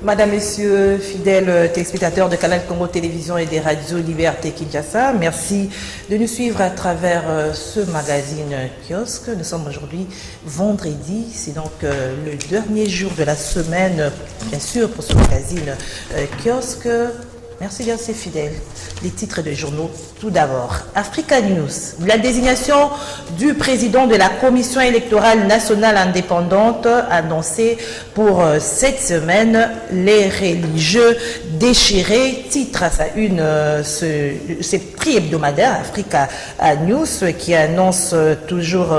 Madame, Messieurs, fidèles téléspectateurs de Canal Congo Télévision et des radios Liberté Kinshasa, merci de nous suivre à travers ce magazine Kiosque. Nous sommes aujourd'hui vendredi, c'est donc le dernier jour de la semaine, bien sûr, pour ce magazine Kiosque. Merci bien, c'est fidèle. Les titres de journaux, tout d'abord. Africa News, la désignation du président de la Commission électorale nationale indépendante annoncée pour cette semaine. Les religieux déchirés, titre à sa une, ce prix hebdomadaire Africa News qui annonce toujours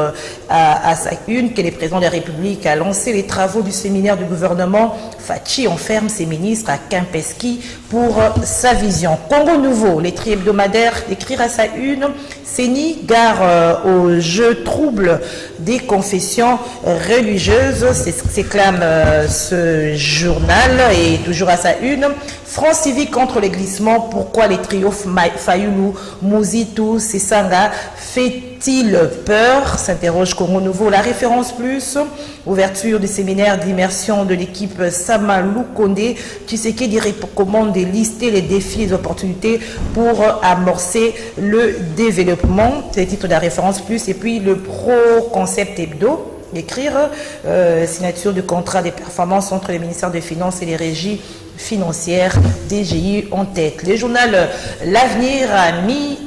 à sa une que le président de la République a lancé les travaux du séminaire du gouvernement. Fachi enferme ses ministres à Kempinski pour sa vision. Congo Nouveau, les tri hebdomadaires d'écrire à sa une, Séni, gare au jeu trouble des confessions religieuses, s'éclame ce journal et toujours à sa une. France civique contre les glissements, pourquoi les triomphes Fayoulou, Mouzitou, Sessanga fait-il peur? S'interroge Congo Nouveau. La référence plus, ouverture du séminaire d'immersion de l'équipe Samalou Kondé, Tshisekedi recommande de lister les défis et les opportunités pour amorcer le développement. C'est le titre de la référence plus. Et puis le pro-concept hebdo. Écrire signature du contrat des performances entre les ministères des Finances et les régies financières DGI en tête. Le journal L'Avenir a mis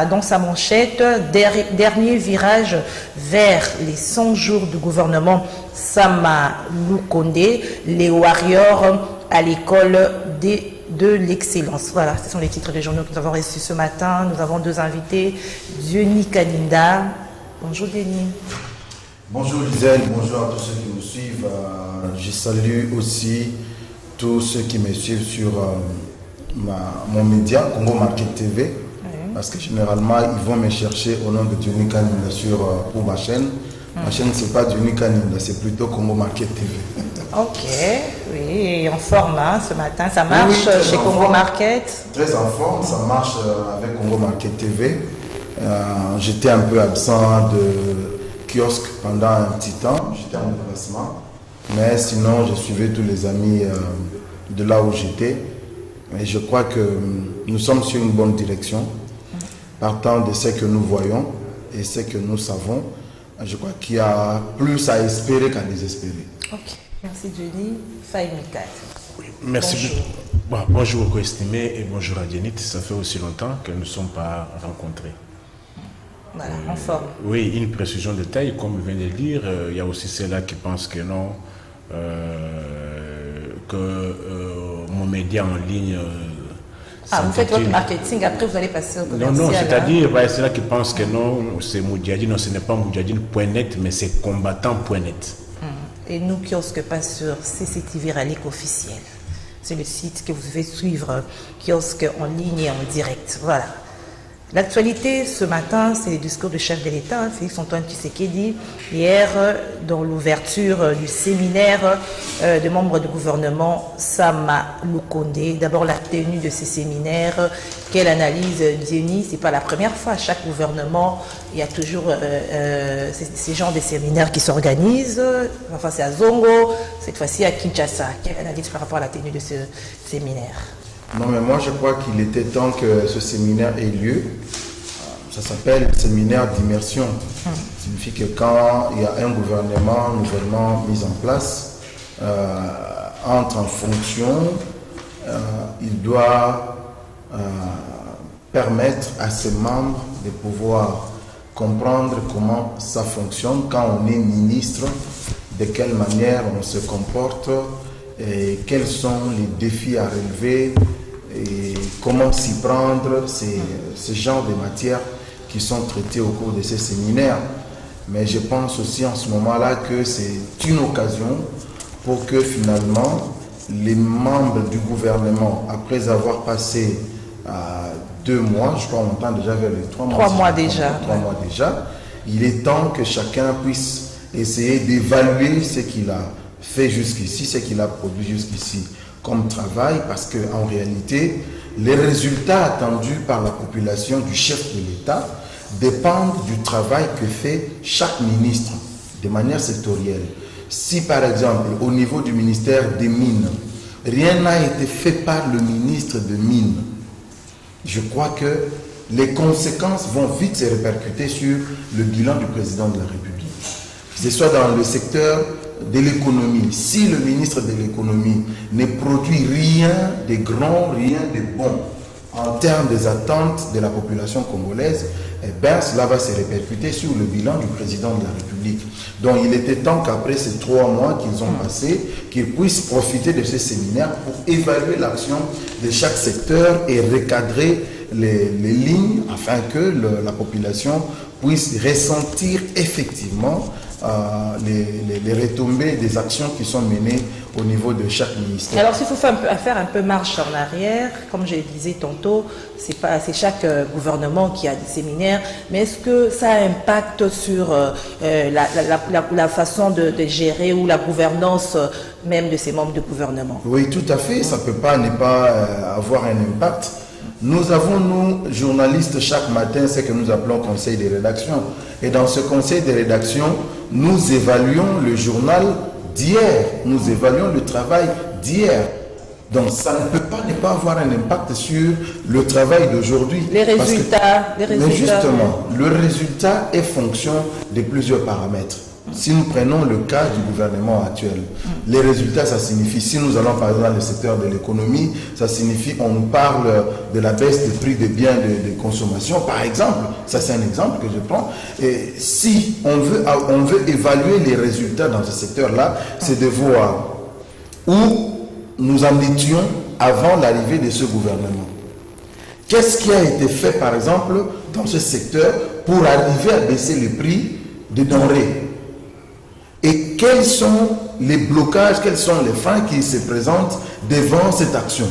dans sa manchette dernier virage vers les 100 jours du gouvernement Samalou Kondé, les Warriors à l'école de l'excellence. Voilà, ce sont les titres des journaux que nous avons reçus ce matin. Nous avons deux invités, Diony Kaninda. Bonjour Diony. Bonjour Gisèle, bonjour à tous ceux qui nous suivent. Je salue aussi tous ceux qui me suivent sur mon média, Congo Market TV, parce que généralement ils vont me chercher au nom de Diony Kaninda pour ma chaîne. Ma chaîne c'est pas Diony Kaninda, c'est plutôt Congo Market TV. Ok, oui, en forme hein, ce matin, ça marche chez Congo Market. Très en forme, ça marche avec Congo Market TV. J'étais un peu absent de Kiosque pendant un petit temps, j'étais en déplacement, mais sinon je suivais tous les amis de là où j'étais, et je crois que nous sommes sur une bonne direction, partant de ce que nous voyons et ce que nous savons. Je crois qu'il y a plus à espérer qu'à désespérer. Ok, merci Diony. Faye Mikad. Oui, merci. Bonjour au co-estimé et bonjour à Diony, ça fait aussi longtemps que nous ne sommes pas rencontrés. Voilà, en forme. Oui, une précision de taille, comme je viens de le dire, il y a aussi ceux-là qui pensent que non, que mon média en ligne... vous faites votre marketing, après vous allez passer au commercial. Non, c'est-à-dire, c'est là qui pensent que non, c'est Moudjahidine, non, ce n'est pas Moudjahidine.net, mais c'est combattant.net. Et nous, Kiosque, pas sur CCTV Ralik officiel. C'est le site que vous devez suivre, Kiosque en ligne et en direct. Voilà. L'actualité ce matin, c'est le discours du chef de l'État, Félix-Antoine Tshisekedi, hier dans l'ouverture du séminaire de membres du gouvernement Samalou Kondé. D'abord la tenue de ces séminaires, quelle analyse Diony, c'est pas la première fois, à chaque gouvernement, il y a toujours ces genres de séminaires qui s'organisent. Enfin c'est à Zongo, cette fois-ci à Kinshasa. Quelle analyse par rapport à la tenue de ce séminaire? Non, mais moi je crois qu'il était temps que ce séminaire ait lieu. Ça s'appelle séminaire d'immersion. Ça signifie que quand il y a un gouvernement nouvellement mis en place, entre en fonction, il doit permettre à ses membres de pouvoir comprendre comment ça fonctionne quand on est ministre, de quelle manière on se comporte, et quels sont les défis à relever et comment s'y prendre, ce genre de matières qui sont traitées au cours de ces séminaires. Mais je pense aussi en ce moment-là que c'est une occasion pour que finalement les membres du gouvernement, après avoir passé 2 mois, je crois qu'on entend déjà vers les 3 mois. 3 mois déjà. 3 mois déjà. Il est temps que chacun puisse essayer d'évaluer ce qu'il a fait jusqu'ici, ce qu'il a produit jusqu'ici comme travail, parce qu'en réalité, les résultats attendus par la population du chef de l'État dépendent du travail que fait chaque ministre de manière sectorielle. Si par exemple, au niveau du ministère des Mines, rien n'a été fait par le ministre de Mines. Je crois que les conséquences vont vite se répercuter sur le bilan du président de la République. Que ce soit dans le secteur de l'économie. Si le ministre de l'économie ne produit rien de grand, rien de bon en termes des attentes de la population congolaise, eh bien, cela va se répercuter sur le bilan du président de la République. Donc, il était temps qu'après ces 3 mois qu'ils ont passés, qu'ils puissent profiter de ces séminaires pour évaluer l'action de chaque secteur et recadrer les lignes afin que la population puisse ressentir effectivement les retombées des actions qui sont menées au niveau de chaque ministère. Alors, s'il faut faire un peu marche en arrière, comme je le disais tantôt, c'est chaque gouvernement qui a des séminaires, mais est-ce que ça impacte sur la façon de gérer ou la gouvernance même de ces membres de gouvernement? Oui, tout à fait, ça ne peut pas ne pas avoir un impact. Nous avons, nous, journalistes, chaque matin, ce que nous appelons conseil de rédaction. Et dans ce conseil de rédaction, nous évaluons le journal d'hier, nous évaluons le travail d'hier. Donc ça ne peut pas ne pas avoir un impact sur le travail d'aujourd'hui. Les résultats. Mais justement, le résultat est fonction de plusieurs paramètres. Si nous prenons le cas du gouvernement actuel, les résultats, ça signifie, si nous allons par exemple dans le secteur de l'économie, ça signifie, on nous parle de la baisse des prix des biens de consommation, par exemple, ça c'est un exemple que je prends. Et si on veut évaluer les résultats dans ce secteur-là, c'est de voir où nous en étions avant l'arrivée de ce gouvernement. Qu'est-ce qui a été fait, par exemple, dans ce secteur pour arriver à baisser les prix des denrées? Et quels sont les blocages, quels sont les freins qui se présentent devant cette action?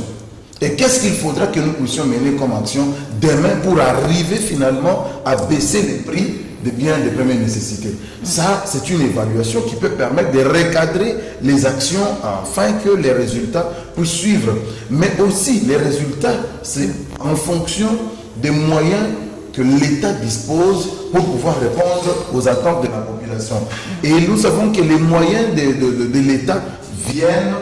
Et qu'est-ce qu'il faudra que nous puissions mener comme action demain pour arriver finalement à baisser les prix des biens de première nécessité? Ça, c'est une évaluation qui peut permettre de recadrer les actions afin que les résultats puissent suivre. Mais aussi, les résultats, c'est en fonction des moyens que l'État dispose pour pouvoir répondre aux attentes de la population. Et nous savons que les moyens de l'État viennent,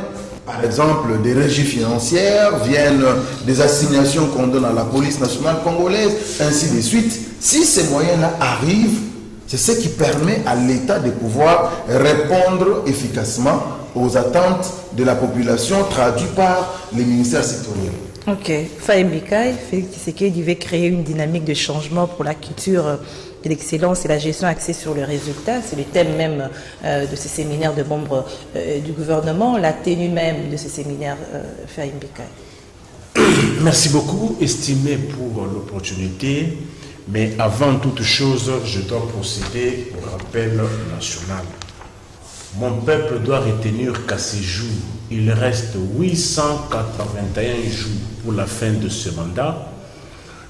par exemple, des régies financières, viennent des assignations qu'on donne à la police nationale congolaise, ainsi de suite. Si ces moyens-là arrivent, c'est ce qui permet à l'État de pouvoir répondre efficacement aux attentes de la population traduites par les ministères sectoriels. Ok. Fahim Bikaï, Félix Tshisekedi veut créer une dynamique de changement pour la culture de l'excellence et la gestion axée sur le résultat. C'est le thème même de ce séminaire de membres du gouvernement, la tenue même de ce séminaire, Fahim Bikaï. Merci beaucoup, estimé pour l'opportunité. Mais avant toute chose, je dois procéder au rappel national. Mon peuple doit retenir qu'à ces jours, il reste 881 jours pour la fin de ce mandat.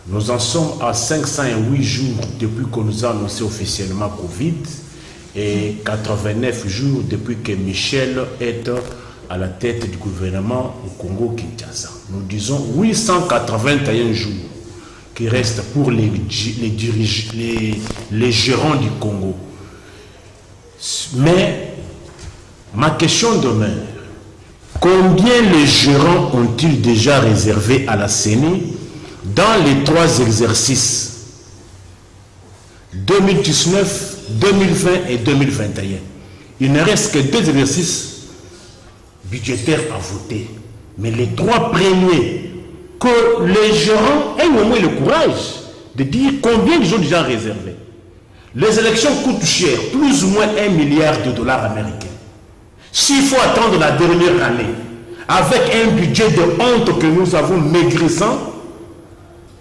Nous en sommes à 508 jours depuis qu'on nous a annoncé officiellement Covid et 89 jours depuis que Michel est à la tête du gouvernement au Congo-Kinshasa. Nous disons 881 jours qui restent pour les gérants du Congo. Mais ma question demeure, combien les gérants ont-ils déjà réservé à la CENI dans les 3 exercices 2019, 2020 et 2021? Il ne reste que 2 exercices budgétaires à voter. Mais les 3 premiers, que les gérants aient au moins le courage de dire combien ils ont déjà réservé. Les élections coûtent cher, plus ou moins $1 milliard américains. S'il faut attendre la dernière année, avec un budget de honte que nous avons maigrissant,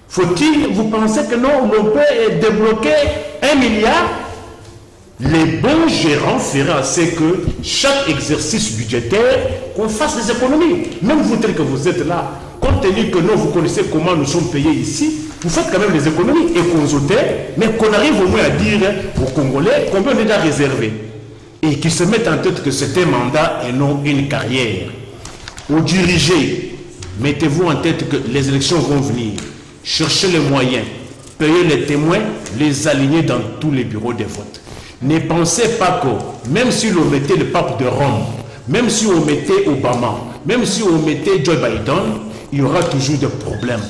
faut-il, vous pensez que non, on peut débloquer $1 milliard? Les bons gérants feraient assez que chaque exercice budgétaire, qu'on fasse des économies. Même vous tel que vous êtes là, compte tenu que non, vous connaissez comment nous sommes payés ici, vous faites quand même les économies et consultez, mais qu'on arrive au moins à dire aux Congolais combien on est déjà réservé. Et qu'ils se mettent en tête que c'est un mandat et non une carrière. Aux dirigeants, mettez-vous en tête que les élections vont venir. Cherchez les moyens, payez les témoins, les aligner dans tous les bureaux de vote. Ne pensez pas que, même si on mettait le pape de Rome, même si on mettait Obama, même si on mettait Joe Biden, il y aura toujours des problèmes.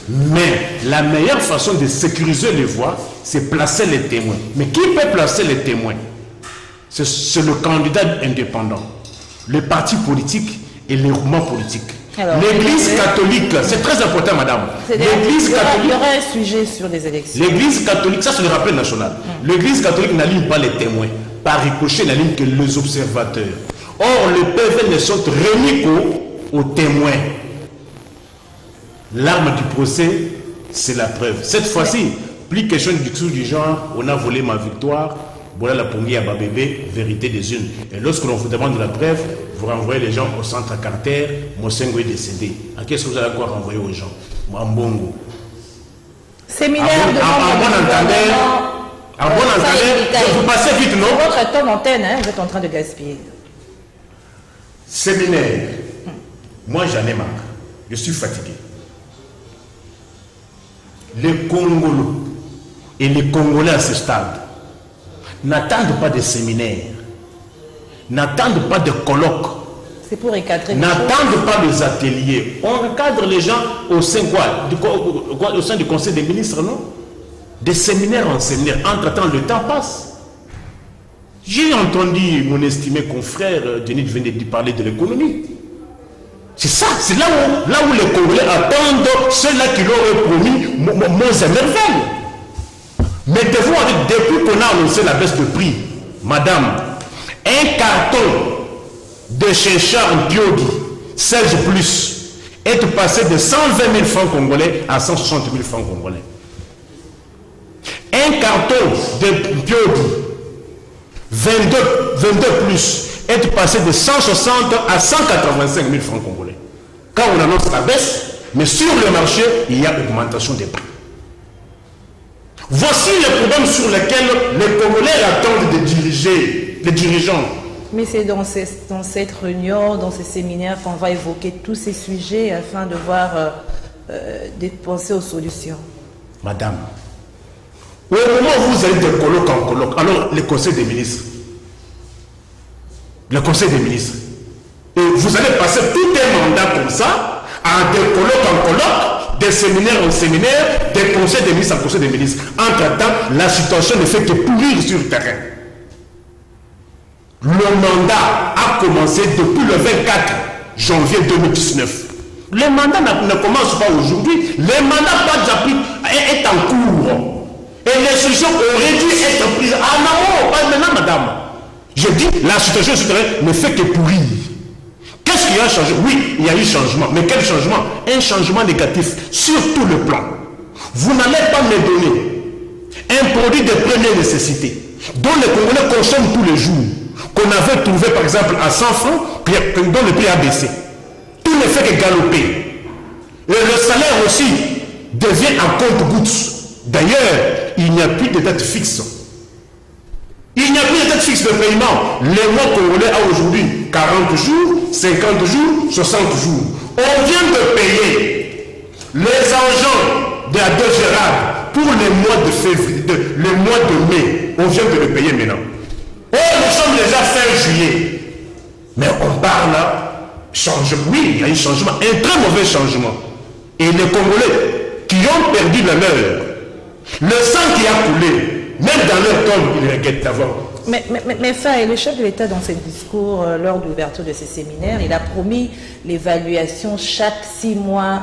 Mais la meilleure façon de sécuriser les voix, c'est placer les témoins. Mais qui peut placer les témoins? C'est le candidat indépendant, les partis politiques et les mouvements politiques. L'Église catholique, c'est très important, madame. L'Église catholique. Il y aura un sujet sur les élections. L'Église catholique, ça c'est le rappel national. L'Église catholique n'aligne pas les témoins. Par ricochet, n'aligne que les observateurs. Or, les PV ne sont remis qu'aux témoins. L'arme du procès, c'est la preuve. Cette fois-ci, plus question du genre, on a volé ma victoire, voilà la ponguée à Babébé, vérité des unes. Et lorsque l'on vous demande la preuve, vous renvoyez les gens au centre Carter, Mosengo est décédé. À qu'est-ce que vous allez quoi renvoyer aux gens? Mbongo. Séminaire de en bon entendeur, vous passez vite, non? Votre temps d'antenne, hein, vous êtes en train de gaspiller. Séminaire. Moi, j'en ai marre. Je suis fatigué. Les Congolais et les Congolais à ce stade n'attendent pas de séminaires, n'attendent pas de colloques, c'est pour recadrer, n'attendent pas des ateliers. On recadre les gens au sein au sein du Conseil des ministres, non? Des séminaires en séminaire. Entre-temps, le temps passe. J'ai entendu mon estimé confrère Denis venait de parler de l'économie. C'est ça, c'est là où les Congolais attendent ceux-là qui leur ont promis monts et merveilles. Mettez-vous avec, depuis qu'on a annoncé la baisse de prix, madame, un carton de chercheurs Biodi 16 plus est passé de 120 000 francs congolais à 160 000 francs congolais. Un carton de Biodi 22 plus est passé de 160 à 185 000 francs congolais. Quand on annonce la baisse, mais sur le marché, il y a augmentation des prix. Voici les problèmes sur lesquels les Congolais attendent de diriger, les dirigeants. Mais c'est dans cette réunion, dans ces séminaires qu'on va évoquer tous ces sujets afin de voir, de penser aux solutions. Madame, au moment où vous allez de colloque en colloque, alors le Conseil des ministres, et vous allez passer tout un mandat comme ça, à des colloques en colloque, des séminaires en séminaire, des conseils des ministres en conseil des ministres. Entre-temps, la situation ne fait que pourrir sur le terrain. Le mandat a commencé depuis le 24 janvier 2019. Le mandat ne commence pas aujourd'hui. Le mandat est en cours. Et les solutions auraient dû être prises. Ah non, pas maintenant, madame. Je dis, la situation sur le terrain ne fait que pourrir. Qu'est-ce qui a changé? Oui, il y a eu changement. Mais quel changement? Un changement négatif sur tout le plan. Vous n'allez pas me donner un produit de première nécessité dont les Congolais consomment tous les jours, qu'on avait trouvé par exemple à 100 francs, dont le prix a baissé. Tout ne fait que galoper. Et le salaire aussi devient en compte-gouttes. D'ailleurs, il n'y a plus de date fixe. Il n'y a plus de date fixe de paiement. Les mois congolais a aujourd'hui 40 jours, 50 jours, 60 jours. On vient de payer les agents de la Gérard pour les mois de février, le mois de mai. On vient de le payer maintenant. Oh, nous sommes déjà fin juillet. Mais on parle là, changement. Oui, il y a un changement, un très mauvais changement. Et les Congolais qui ont perdu la leur, le sang qui a coulé, même dans leur tombe, ils regrettent d'avoir. Mais Faye, le chef de l'État, dans ses discours lors de l'ouverture de ces séminaires, il a promis l'évaluation chaque 6 mois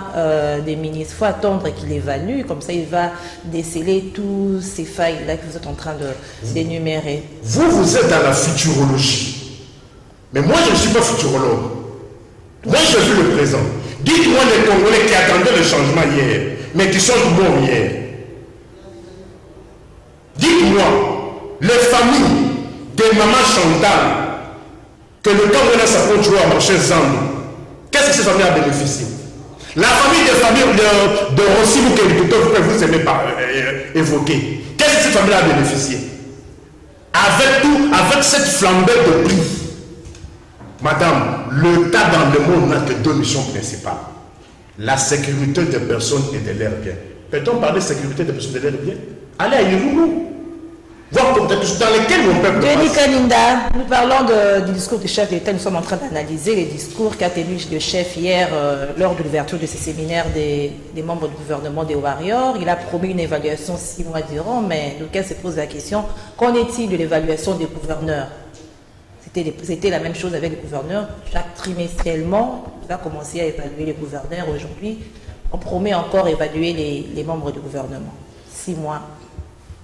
des ministres. Il faut attendre qu'il évalue, comme ça il va déceler tous ces failles-là que vous êtes en train d'énumérer. Vous êtes dans la futurologie. Mais moi, je ne suis pas futurologue. Moi, je vis le présent. Dites-moi les Congolais qui attendaient le changement hier, mais qui sont bons hier. Dites-moi, les familles de Maman Chantal, que le Congolais s'approche à marcher Zambou, qu'est-ce que ces familles a bénéficié? La famille de Rossi que vous aimez pas évoquer, qu'est-ce que cette famille a bénéficié? Avec cette flambée de prix, madame, l'État dans le monde n'a que 2 missions principales. La sécurité des personnes et de leurs biens. Peut-on parler de sécurité des personnes et de leurs biens? Allez à Iroulou. voire dans lesquels mon peuple Denis passe. Kaninda, nous parlons du discours du chef de l'État. Nous sommes en train d'analyser les discours qu'a tenu le chef hier lors de l'ouverture de ce séminaire des membres du gouvernement des Warriors. Il a promis une évaluation 6 mois durant, mais lequel se pose la question, qu'en est-il de l'évaluation des gouverneurs? C'était la même chose avec les gouverneurs. Chaque trimestriellement, on va commencer à évaluer les gouverneurs. Aujourd'hui, on promet encore évaluer les membres du gouvernement. 6 mois.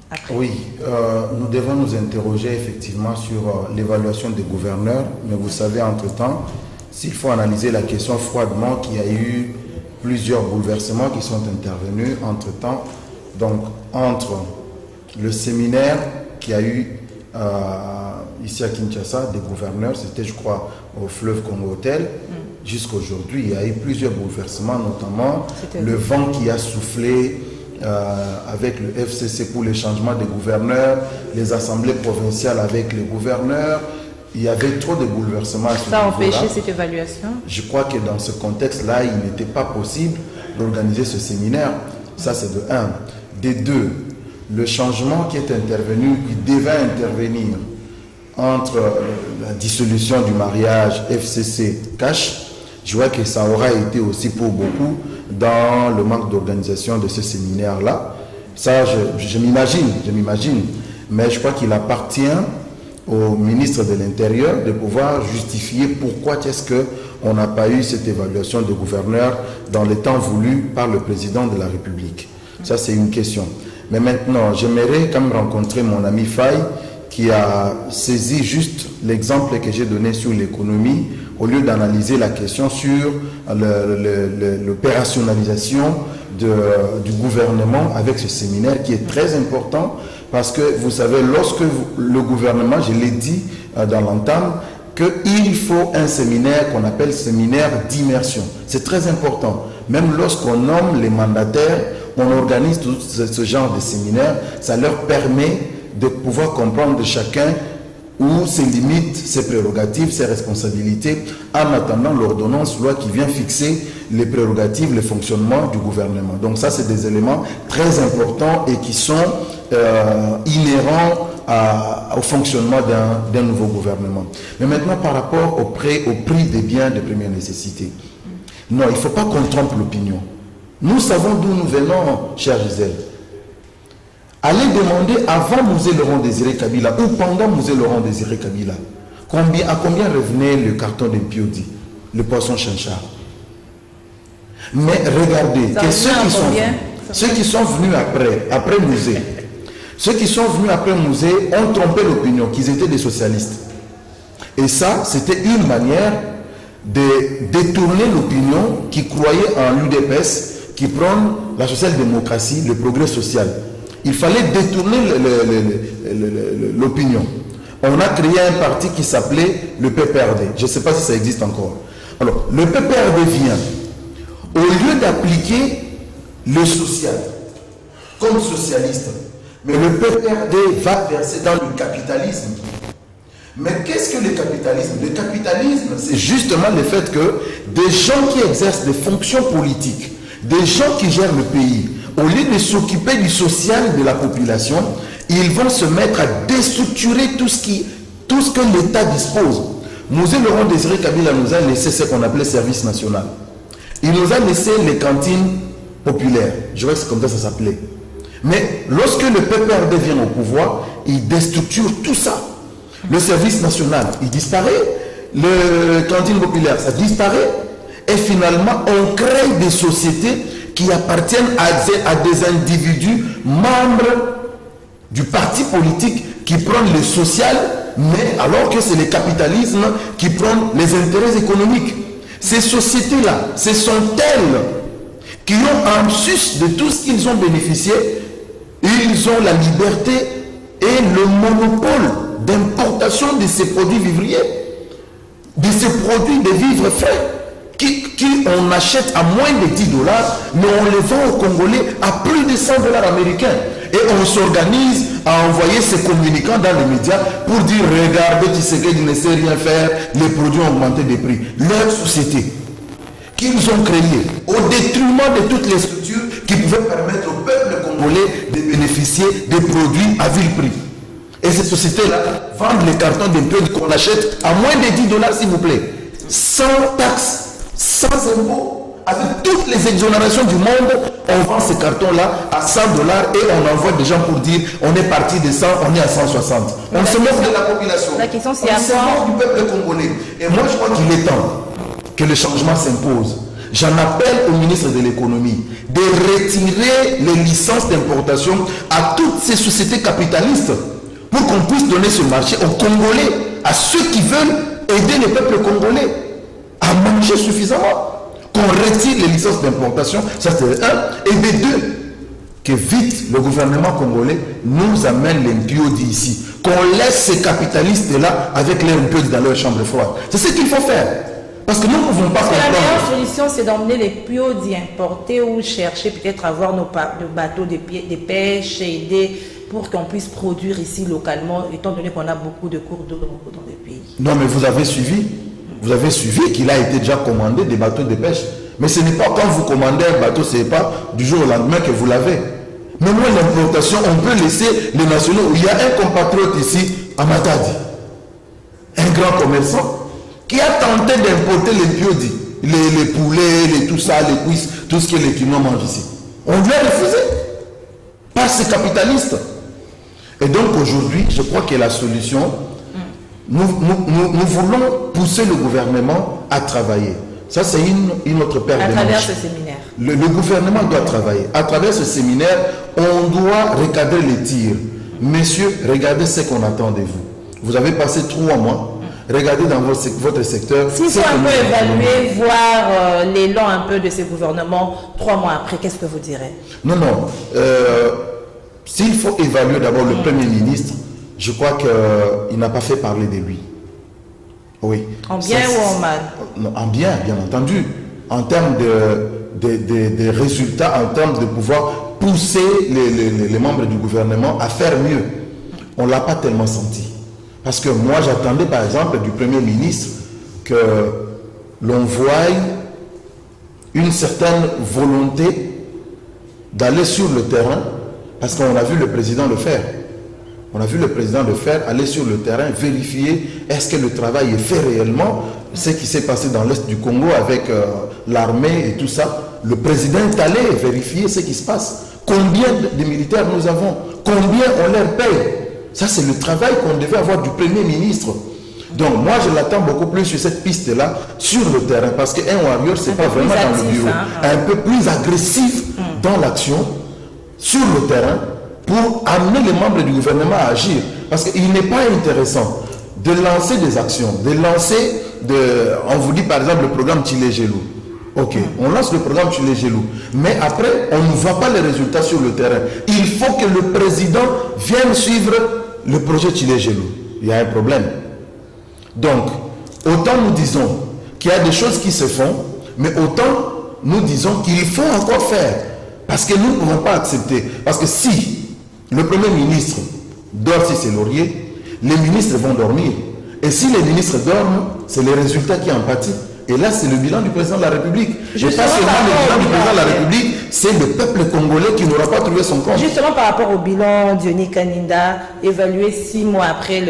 Après. Oui, nous devons nous interroger effectivement sur l'évaluation des gouverneurs, mais vous savez, entre-temps, s'il faut analyser la question froidement, qu'il y a eu plusieurs bouleversements qui sont intervenus entre-temps, donc entre le séminaire qui a eu ici à Kinshasa des gouverneurs, c'était je crois au fleuve Congo Hotel, jusqu'à aujourd'hui, il y a eu plusieurs bouleversements, notamment le vent qui a soufflé avec le FCC pour les changements des gouverneurs, les assemblées provinciales avec les gouverneurs. Il y avait trop de bouleversements. Ça a empêché cette évaluation? Je crois que dans ce contexte-là, il n'était pas possible d'organiser ce séminaire. Ça, c'est de 1. De 2, le changement qui est intervenu, qui devait intervenir entre la dissolution du mariage FCC-CACH, je vois que ça aura été aussi pour beaucoup dans le manque d'organisation de ce séminaire-là. Ça, je m'imagine. Mais je crois qu'il appartient au ministre de l'Intérieur de pouvoir justifier pourquoi est-ce qu'on n'a pas eu cette évaluation de gouverneur dans les temps voulus par le président de la République. Ça, c'est une question. Mais maintenant, j'aimerais quand même rencontrer mon ami Faye qui a saisi juste l'exemple que j'ai donné sur l'économie au lieu d'analyser la question sur l'opérationnalisation du gouvernement avec ce séminaire qui est très important parce que vous savez, lorsque le gouvernement, je l'ai dit dans l'entame, qu'il faut un séminaire qu'on appelle séminaire d'immersion. C'est très important. Même lorsqu'on nomme les mandataires, on organise tout ce genre de séminaire, ça leur permet de pouvoir comprendre de chacun où ses limites, ses prérogatives, ses responsabilités, en attendant l'ordonnance loi qui vient fixer les prérogatives, le fonctionnement du gouvernement. Donc ça, c'est des éléments très importants et qui sont inhérents au fonctionnement d'un nouveau gouvernement. Mais maintenant, par rapport au prix des biens de première nécessité, non, il ne faut pas qu'on trompe l'opinion. Nous savons d'où nous venons, cher Gisèle. Allez demander avant Musée Laurent Désiré Kabila ou pendant Musée Laurent Désiré Kabila à combien revenait le carton d'Impiodi, le poisson chinchard. Mais regardez que ceux qui sont venus après Musée, ceux qui sont venus après Musée ont trompé l'opinion qu'ils étaient des socialistes. Et ça, c'était une manière de détourner l'opinion qui croyait en l'UDPS, qui prône la social-démocratie, le progrès social. Il fallait détourner l'opinion. On a créé un parti qui s'appelait le PPRD. Je ne sais pas si ça existe encore. Alors, le PPRD vient, au lieu d'appliquer le social comme socialiste, mais le PPRD va verser dans le capitalisme. Mais qu'est-ce que le capitalisme? Le capitalisme, c'est justement le fait que des gens qui exercent des fonctions politiques, des gens qui gèrent le pays, au lieu de s'occuper du social de la population, ils vont se mettre à déstructurer tout ce que l'État dispose. Musée Laurent Désiré Kabila nous a laissé ce qu'on appelait service national. Il nous a laissé les cantines populaires. Je vois que c'est comme ça que ça s'appelait. Mais lorsque le PPRD vient au pouvoir, il déstructure tout ça. Le service national, il disparaît. Le cantine populaire, ça disparaît. Et finalement, on crée des sociétés qui appartiennent à des individus membres du parti politique qui prennent le social, mais alors que c'est le capitalisme qui prend les intérêts économiques. Ces sociétés-là, ce sont elles qui ont en sus de tout ce qu'ils ont bénéficié, ils ont la liberté et le monopole d'importation de ces produits vivriers, de ces produits de vivres frais, qui on achète à moins de 10 $, mais on les vend aux Congolais à plus de 100 $ américains. Et on s'organise à envoyer ces communicants dans les médias pour dire regardez Tshisekedi ne sait rien faire, les produits ont augmenté de prix. Leur société qu'ils ont créée au détriment de toutes les structures qui pouvaient permettre au peuple congolais de bénéficier des produits à vil prix. Et ces sociétés-là vendent les cartons d'impôts qu'on achète à moins de 10 $, s'il vous plaît. Sans taxes, sans impôts, avec toutes les exonérations du monde, on vend ces cartons-là à 100 $ et on envoie des gens pour dire on est parti de 100, on est à 160. On se moque de la population. La question, c'est on se moque du peuple congolais. Et moi, je crois qu'il est temps que le changement s'impose. J'en appelle au ministre de l'économie de retirer les licences d'importation à toutes ces sociétés capitalistes pour qu'on puisse donner ce marché aux Congolais, à ceux qui veulent aider le peuple congolais à manger suffisamment. Qu'on retire les licences d'importation, ça c'est un. Et de deux, que vite le gouvernement congolais nous amène l'impio d'ici. Qu'on laisse ces capitalistes-là avec les impio dans leur chambre froide. C'est ce qu'il faut faire. Parce que nous ne pouvons pas comprendre. La meilleure solution, c'est d'emmener les PIODI importer ou chercher peut-être avoir nos bateaux de pêche et aider pour qu'on puisse produire ici localement, étant donné qu'on a beaucoup de cours d'eau dans les pays. Non, mais vous avez suivi. Vous avez suivi qu'il a été déjà commandé des bateaux de pêche. Mais ce n'est pas quand vous commandez un bateau, ce n'est pas du jour au lendemain que vous l'avez. Mais moi, l'importation, on peut laisser les nationaux. Il y a un compatriote ici, à Matadi, un grand commerçant, qui a tenté d'importer les biodis, les poulets, tout ça, les cuisses, tout ce que les Kinois mangent ici. On lui a refusé par ces capitalistes. Et donc aujourd'hui, je crois que la solution, nous voulons pousser le gouvernement à travailler. Ça, c'est une autre paire de manches. À travers ce séminaire. Le gouvernement doit travailler. À travers ce séminaire, on doit recadrer les tirs. Messieurs, regardez ce qu'on attend de vous. Vous avez passé 3 mois. Regardez dans votre secteur. S'il faut un peu évaluer, voir l'élan un peu de ces gouvernements 3 mois après, qu'est-ce que vous direz? Non. S'il faut évaluer d'abord le Premier ministre, je crois qu'il n'a pas fait parler de lui. Oui. En bien ou en mal? Non, en bien, bien entendu. En termes de résultats, en termes de pouvoir pousser les membres du gouvernement à faire mieux. On ne l'a pas tellement senti. Parce que moi, j'attendais par exemple du Premier ministre que l'on voie une certaine volonté d'aller sur le terrain, parce qu'on a vu le président le faire. On a vu le président le faire, aller sur le terrain, vérifier est-ce que le travail est fait réellement, ce qui s'est passé dans l'Est du Congo avec l'armée et tout ça. Le président est allé vérifier ce qui se passe. Combien de militaires nous avons? Combien on leur paye? Ça, c'est le travail qu'on devait avoir du Premier ministre. Donc, moi, je l'attends beaucoup plus sur cette piste-là, sur le terrain, parce qu'un warrior, ce n'est pas vraiment dans le bureau. Un peu plus agressif dans l'action, sur le terrain, pour amener les membres du gouvernement à agir. Parce qu'il n'est pas intéressant de lancer des actions, on vous dit par exemple le programme Tchilé-Gelou. Ok, on lance le programme Tchilé-Gelou. Mais après, on ne voit pas les résultats sur le terrain. Il faut que le président vienne suivre le projet Tchilé-Gelou. Il y a un problème. Donc, autant nous disons qu'il y a des choses qui se font, mais autant nous disons qu'il faut encore faire. Parce que nous ne pouvons pas accepter. Parce que si le Premier ministre dort sur ses lauriers, les ministres vont dormir. Et si les ministres dorment, c'est les résultats qui en pâtissent. Et là, c'est le bilan du président de la République. Et pas seulement le bilan du président de la République, c'est le peuple congolais qui n'aura pas trouvé son compte. Justement, par rapport au bilan Diony Kaninda, évalué 6 mois après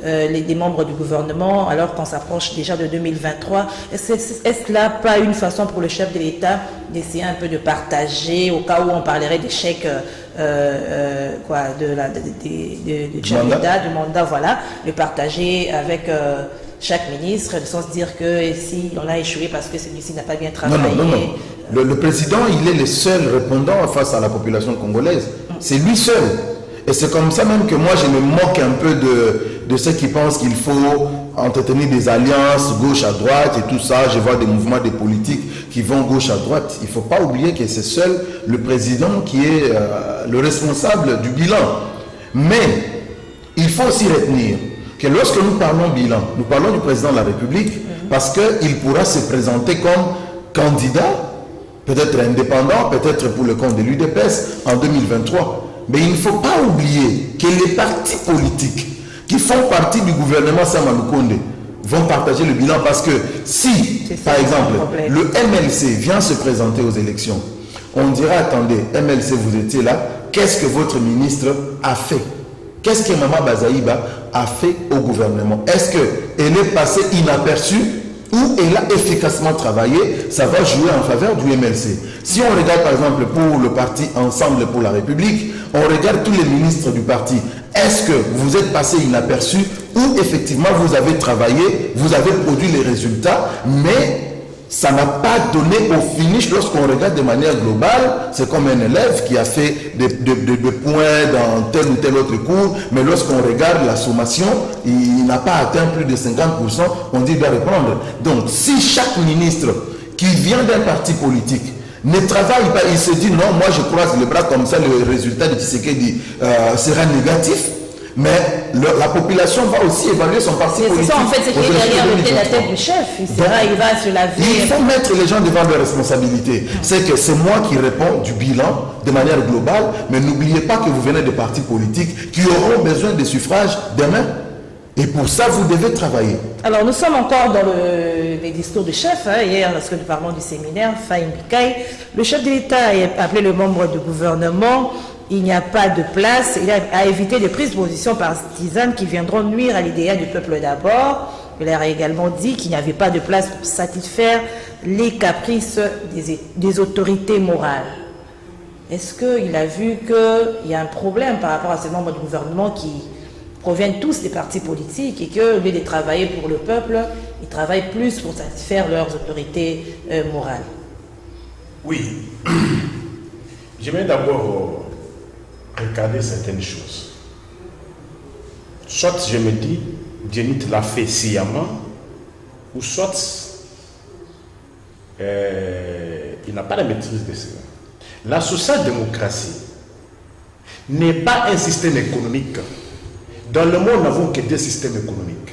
les membres du gouvernement, alors qu'on s'approche déjà de 2023, est-ce là pas une façon pour le chef de l'État d'essayer un peu de partager, au cas où on parlerait d'échec du mandat, voilà, de partager avec chaque ministre, de sens dire que si on a échoué parce que celui-ci n'a pas bien travaillé. Non. Le président, il est le seul répondant face à la population congolaise. C'est lui seul. Et c'est comme ça même que moi, je me moque un peu de ceux qui pensent qu'il faut entretenir des alliances gauche à droite et tout ça. Je vois des mouvements des politiques qui vont gauche à droite. Il ne faut pas oublier que c'est seul le président qui est le responsable du bilan. Mais il faut aussi retenir que lorsque nous parlons bilan, nous parlons du président de la République parce qu'il pourra se présenter comme candidat, peut-être indépendant, peut-être pour le compte de l'UDPS en 2023. Mais il ne faut pas oublier que les partis politiques qui font partie du gouvernement Sama Lukonde vont partager le bilan parce que si, par exemple, le MLC vient se présenter aux élections, on dira, attendez, MLC, vous étiez là, qu'est-ce que votre ministre a fait? Qu'est-ce que Maman Bazaïba a fait au gouvernement? Est-ce qu'elle est passée inaperçue ou elle a efficacement travaillé? Ça va jouer en faveur du MLC. Si on regarde par exemple pour le parti Ensemble pour la République, on regarde tous les ministres du parti. Est-ce que vous êtes passé inaperçu ou effectivement vous avez travaillé, vous avez produit les résultats, mais ça n'a pas donné au finish lorsqu'on regarde de manière globale? C'est comme un élève qui a fait des points dans tel ou tel autre cours, mais lorsqu'on regarde la sommation, il n'a pas atteint plus de 50%, on dit de reprendre. Donc si chaque ministre qui vient d'un parti politique ne travaille pas, il se dit non, moi je croise les bras comme ça, le résultat de Tshisekedi sera négatif. Mais la population va aussi évaluer son parti politique. C'est ça en fait, c'est qu'il est derrière la tête du chef. Il va se laver. Il faut mettre les gens devant leurs responsabilités. C'est que c'est moi qui réponds du bilan de manière globale, mais n'oubliez pas que vous venez de partis politiques qui auront besoin de suffrages demain. Et pour ça, vous devez travailler. Alors, nous sommes encore dans les discours du chef. Hier, lorsque nous parlons du séminaire, Fahim Bikaï, le chef de l'État a appelé le membre du gouvernement. Il n'y a pas de place. Il a évité des prises de position partisanes qui viendront nuire à l'idéal du peuple d'abord. Il a également dit qu'il n'y avait pas de place pour satisfaire les caprices des autorités morales. Est-ce qu'il a vu qu'il y a un problème par rapport à ces membres du gouvernement qui proviennent tous des partis politiques et qu'au lieu de travailler pour le peuple, ils travaillent plus pour satisfaire leurs autorités morales? Oui. J'aimerais d'abord regarder certaines choses. Soit je me dis, Djenit l'a fait sciemment, ou soit il n'a pas la maîtrise de cela. La social-démocratie n'est pas un système économique. Dans le monde, nous n'avons que deux systèmes économiques,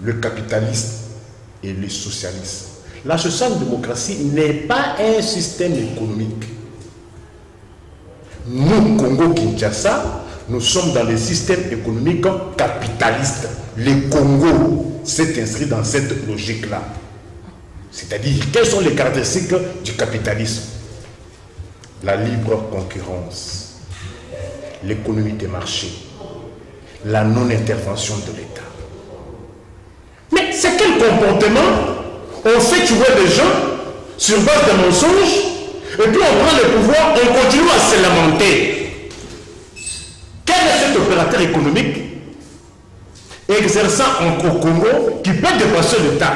le capitalisme et le socialisme. La social-démocratie n'est pas un système économique. Nous, Congo-Kinshasa, nous sommes dans le système économique capitaliste. Le Congo s'est inscrit dans cette logique-là. C'est-à-dire, quelles sont les caractéristiques du capitalisme? La libre concurrence, l'économie des marchés, la non-intervention de l'État. Mais c'est quel comportement on fait tuer des gens sur base de mensonges? Et puis on prend le pouvoir, on continue à se lamenter. Quel est cet opérateur économique exerçant au Congo qui peut dépasser l'État?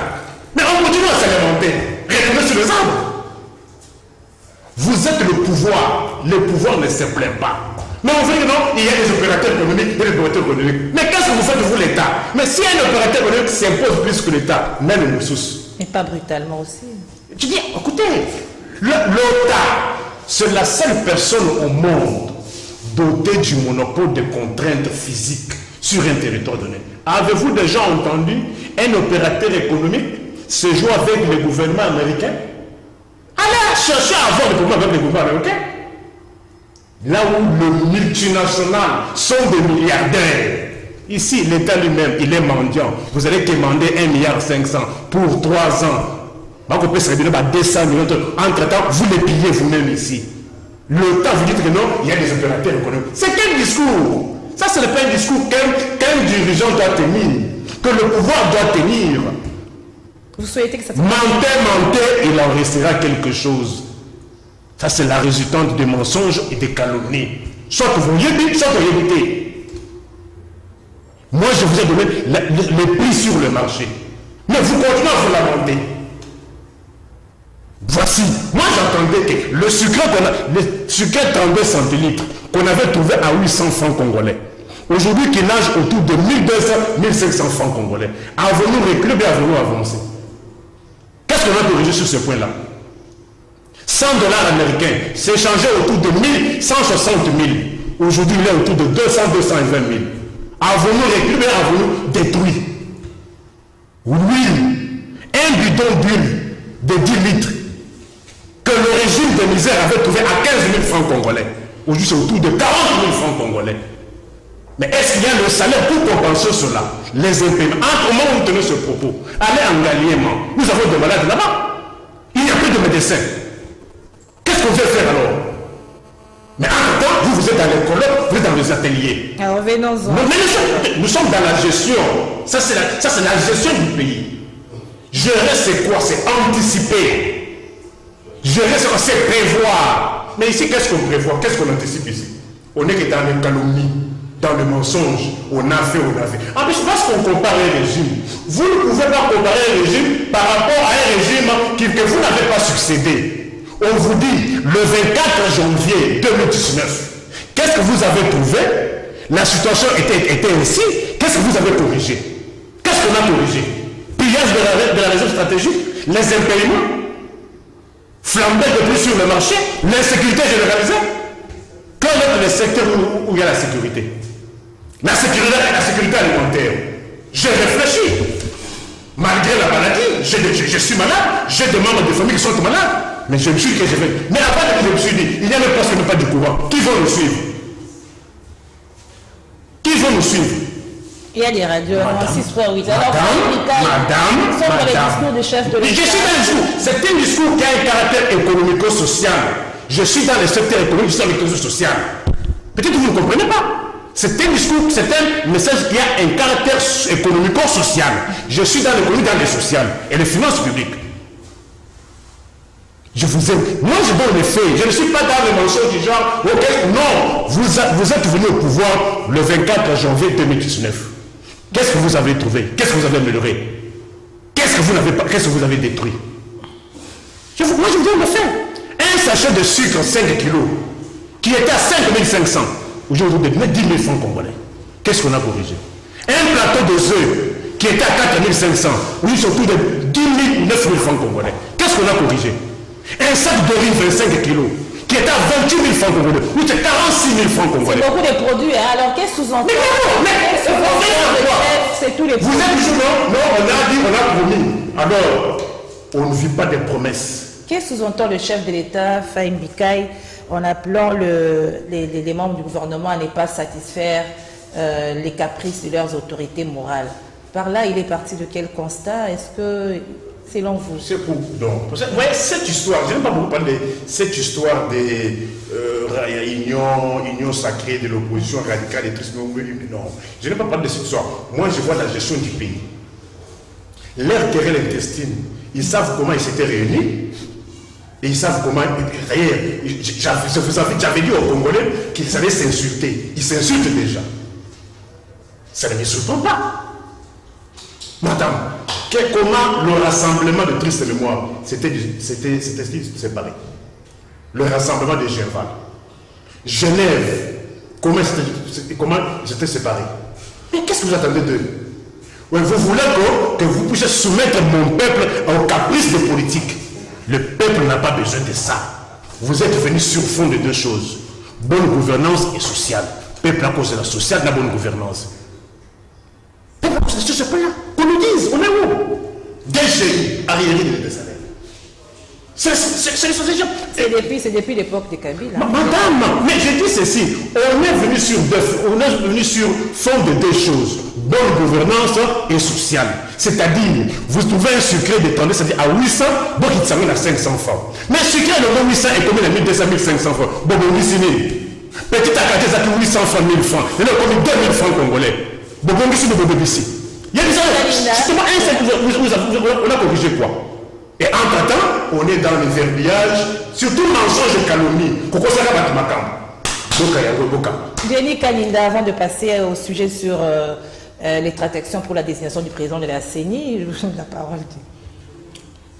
Mais on continue à se lamenter, retourner sur les arbres. Vous êtes le pouvoir ne se plaint pas. Mais on dit que non, il y a des opérateurs économiques, il y a des opérateurs économiques. Mais qu'est-ce que vous faites de vous l'État? Mais s'il y a un opérateur économique qui s'impose plus que l'État, même les ressources. Mais pas brutalement aussi. Tu dis, écoutez, l'État, c'est la seule personne au monde dotée du monopole de contraintes physiques sur un territoire donné. Avez-vous déjà entendu un opérateur économique se jouer avec le gouvernement américain? Allez chercher à avoir le pouvoir avec le gouvernement américain. Là où les multinationales sont des milliardaires. Ici, l'État lui-même, il est mendiant. Vous allez demander 1,5 milliard pour 3 ans. Vous pouvez se réduire à 200 millions. Entre-temps, vous les pillez vous-même ici. L'État vous dit que non, il y a des opérateurs économiques. C'est quel discours? Ça, ce n'est pas un discours qu'un dirigeant doit tenir, que le pouvoir doit tenir. Vous souhaitez que ça se mentez, il en restera quelque chose. Ça, c'est la résultante des mensonges et des calomnies. Soit que vous y dites, soit que vous y évitez. Moi, je vous ai donné les prix sur le marché. Mais vous continuez à vous lamenter. Voici. Moi, j'entendais que le sucre 32 centilitres qu'on avait trouvé à 800 francs congolais, aujourd'hui, qui nage autour de 1200, 1500 francs congolais. Avons-nous reculé ou avons-nous avancé? Qu'est-ce qu'on a corrigé sur ce point-là? 100 $ américains s'échangeaient autour de 160 000. Aujourd'hui, il est autour de 200, 220 000. Avons-nous reculé, avons-nous détruit? Oui, un bidon d'huile de 10 litres que le régime de misère avait trouvé à 15 000 francs congolais. Aujourd'hui, c'est autour de 40 000 francs congolais. Mais est-ce qu'il y a le salaire pour compenser cela? Les impayés. Comment vous tenez ce propos? Allez en Galiéman. Nous avons des malades là-bas. Il n'y a plus de médecins. Qu'est-ce qu'on veut faire alors? Mais en même temps, vous êtes dans les colloques, vous êtes dans les ateliers. Alors revenons-en. Nous sommes dans la gestion. Ça, c'est la gestion du pays. Gérer, c'est quoi? C'est anticiper. Gérer, c'est quoi? C'est prévoir. Mais ici, qu'est-ce qu'on prévoit? Qu'est-ce qu'on anticipe ici? On est que dans les calomnies, dans le mensonge. On a fait. En plus, lorsqu'on compare un régime, vous ne pouvez pas comparer un régime par rapport à un régime que vous n'avez pas succédé. On vous dit, le 24 janvier 2019, qu'est-ce que vous avez trouvé? La situation était ainsi. Qu'est-ce que vous avez corrigé? Qu'est-ce qu'on a corrigé? Pillage de la réserve stratégique, les impayements, flambée de plus sur le marché, l'insécurité généralisée. Quel est le secteur où il y a la sécurité? La sécurité alimentaire. J'ai réfléchi. Malgré la maladie, je suis malade, j'ai des membres de famille qui sont malades. Mais je me suis dit que je vais. Mais après, je me suis dit, il n'y a même presque pas du courant. Qui vont nous suivre? Qui vont nous suivre? Il y a des radios, 6 frères, 8. Alors, madame, les discours des chefs de l'État. Je suis dans le discours. C'est un discours qui a un caractère économico-social. Je suis dans le secteur économique, je suis dans l'économie sociale. Peut-être que vous ne comprenez pas. C'est un discours, c'est un message qui a un caractère économico-social. Je suis dans l'économie, dans le social et les finances publiques. Je vous aime. Moi, je donne les faits. Je ne suis pas dans les mensonges du genre, ok, non, vous êtes venu au pouvoir le 24 janvier 2019. Qu'est-ce que vous avez trouvé? Qu'est-ce que vous avez amélioré? Qu'est-ce que vous avez détruit? Moi, je vous donne le fait. Un sachet de sucre 5 kilos qui était à 5500, aujourd'hui, vous 10 000 francs congolais. Qu'est-ce qu'on a corrigé? Un plateau de œufs qui était à 4500, aujourd'hui, surtout de 10 000, 9 000 francs congolais. Qu'est-ce qu'on a corrigé? Un sac de riz 25 kilos qui était à 28 000 francs congolais, ou c'est 46 000 francs congolais. C'est beaucoup de produits, hein? Alors qu'est-ce que sous-entend? C'est tous les produits. Vous êtes toujours non, on a dit, on a promis. Alors, on ne vit pas des promesses. Qu'est-ce que sous-entend le chef de l'État, Faïm Bikaï, en appelant les membres du gouvernement à ne pas satisfaire les caprices de leurs autorités morales? Par là, il est parti de quel constat? Est-ce que, selon vous? C'est pour. Donc, ouais, cette histoire, je n'aime pas beaucoup parler de cette histoire des union sacrée de l'opposition radicale et triste. Non, je n'aime pas parler de cette histoire. Moi, je vois la gestion du pays. Leur querelle intestine, ils savent comment ils s'étaient réunis. Et ils savent comment. J'avais dit aux Congolais qu'ils savaient s'insulter. Ils s'insultent déjà. Ça ne me surprend pas. Madame, comment le rassemblement de triste mémoire c'était séparé? Le rassemblement de Genval. Genève, comment c'était séparé? Mais qu'est-ce que vous attendez d'eux? Ouais, vous voulez que vous puissiez soumettre mon peuple aux caprices de politique. Le peuple n'a pas besoin de ça. Vous êtes venus sur fond de deux choses. Bonne gouvernance et sociale. Peuple à cause de la sociale, de la bonne gouvernance. Peuple à cause de ce n'est pas là. Qu'on nous dise, on est où? DGI, arriéré de salaire. C'est depuis l'époque de Kabila. Madame, mais je dis ceci. On est venu sur fond de deux choses. Bonne gouvernance et sociale. C'est-à-dire, vous trouvez un sucré de tendance, c'est-à-dire à 800, donc il s'amène à 500 francs. Mais sucré de 800 est combien de 1200, 1500 francs? Bon, bon, 8 000. Petit à côté, ça fait 800 francs, 1000 francs. Il y en a combien 2000 francs congolais. Bon, bon, ici, bon, ici. Il y a des gens, justement, on a corrigé quoi? Et entre-temps, on est dans le verbiage, surtout mensonge et calomnie. Pourquoi ça va battre Denis Kaninda, avant de passer au sujet sur les tractations pour la désignation du président de la CENI, je vous donne la parole.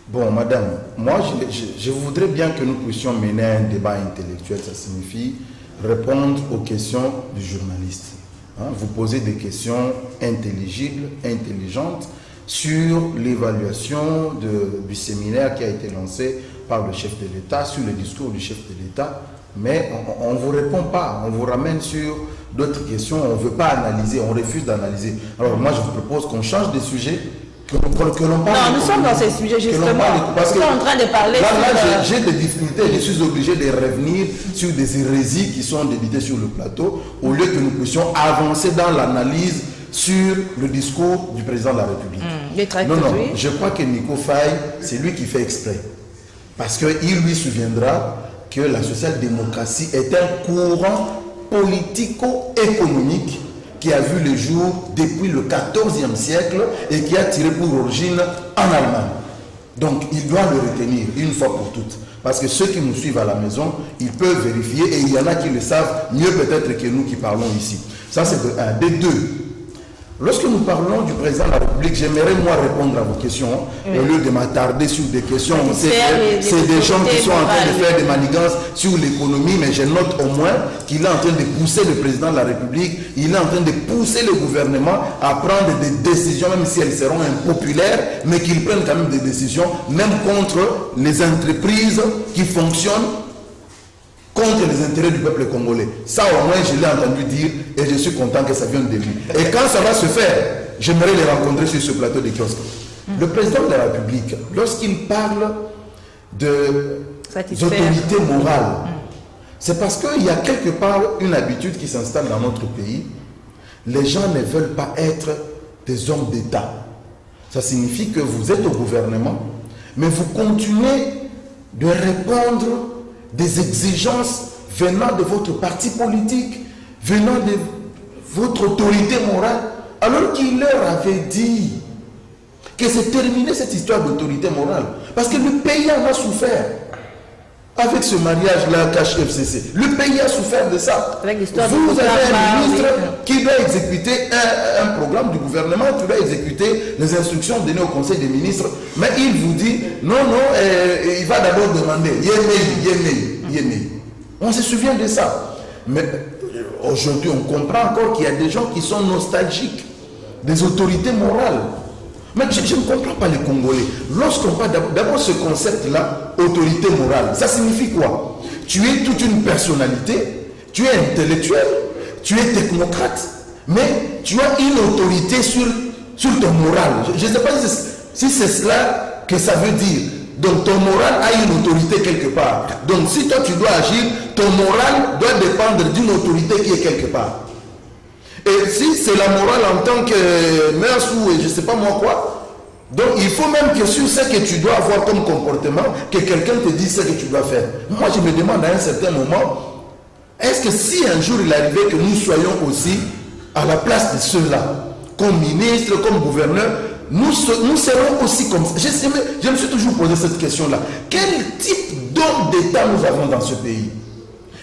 Bon, madame, moi, je voudrais bien que nous puissions mener un débat intellectuel. Ça signifie répondre aux questions du journaliste. Hein, vous posez des questions intelligibles, intelligentes, sur l'évaluation du séminaire qui a été lancé par le chef de l'État, sur le discours du chef de l'État, mais on ne vous répond pas, on vous ramène sur d'autres questions, on ne veut pas analyser, on refuse d'analyser. Alors moi je vous propose qu'on change de sujet, que l'on parle... Non, nous sommes dans ces sujets justement, parce que en train de parler... Là j'ai des difficultés, je suis obligé de revenir sur des hérésies qui sont débitées sur le plateau, au lieu que nous puissions avancer dans l'analyse sur le discours du président de la République. Non, je crois que Nico Faye, c'est lui qui fait exprès. Parce qu'il lui souviendra que la social-démocratie est un courant politico-économique qui a vu le jour depuis le XIVe siècle et qui a tiré pour origine en Allemagne. Donc, il doit le retenir une fois pour toutes. Parce que ceux qui nous suivent à la maison, ils peuvent vérifier et il y en a qui le savent mieux peut-être que nous qui parlons ici. Ça, c'est de un. Des deux. Lorsque nous parlons du président de la République, j'aimerais moi répondre à vos questions, au lieu de m'attarder sur des questions. On sait que c'est des gens qui sont en train de faire des manigances sur l'économie, mais je note au moins qu'il est en train de pousser le président de la République, il est en train de pousser le gouvernement à prendre des décisions, même si elles seront impopulaires, mais qu'ils prennent quand même des décisions, même contre les entreprises qui fonctionnent contre les intérêts du peuple congolais. Ça au moins je l'ai entendu dire et je suis content que ça vienne de lui. Et quand ça va se faire, j'aimerais les rencontrer sur ce plateau de kiosque. Le président de la République, lorsqu'il parle d'autorité morale, c'est parce qu'il y a quelque part une habitude qui s'installe dans notre pays. Les gens ne veulent pas être des hommes d'État. Ça signifie que vous êtes au gouvernement, mais vous continuez de répondre des exigences venant de votre parti politique, venant de votre autorité morale, alors qu'il leur avait dit que c'est terminé cette histoire d'autorité morale. Parce que le pays en a souffert. Avec ce mariage-là, KHFCC, le pays a souffert de ça. Vous avez un ministre qui doit exécuter un programme du gouvernement, qui doit exécuter les instructions données au Conseil des ministres, mais il vous dit, non, il va d'abord demander, Yéné. On se souvient de ça. Mais aujourd'hui, on comprend encore qu'il y a des gens qui sont nostalgiques des autorités morales. Mais je ne comprends pas les Congolais. Lorsqu'on parle d'abord ce concept-là, autorité morale, ça signifie quoi? Tu es toute une personnalité, tu es intellectuel, tu es technocrate, mais tu as une autorité sur ton moral. Je ne sais pas si c'est cela que ça veut dire. Donc ton moral a une autorité quelque part. Donc si toi tu dois agir, ton moral doit dépendre d'une autorité qui est quelque part. Et si c'est la morale en tant que mœurs ou je ne sais pas moi quoi, donc il faut même que sur ce que tu dois avoir comme comportement, que quelqu'un te dise ce que tu dois faire. Moi je me demande à un certain moment, est-ce que si un jour il arrivait que nous soyons aussi à la place de ceux-là, comme ministre, comme gouverneur, nous serons aussi comme ça. Je me suis toujours posé cette question-là. Quel type d'homme d'État nous avons dans ce pays?